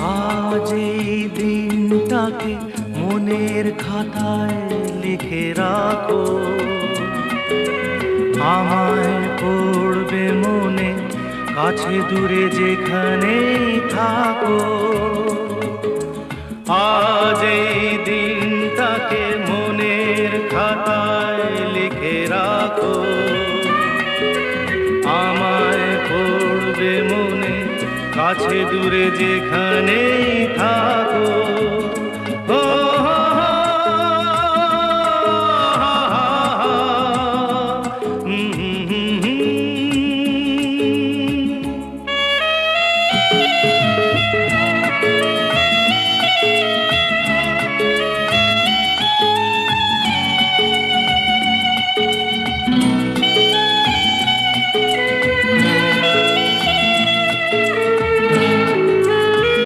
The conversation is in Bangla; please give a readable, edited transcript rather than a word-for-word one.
আজ এই দিনটাকে মনের খাতায় লিখে রাখো, আমায় পড়বে মনে কাছে দূরে যেখানেই থাকো। আজ এই দিনটাকে মনের খাতায় লিখে রাখো, আমায় পড়বে মনে কাছে দূরে যেখানেই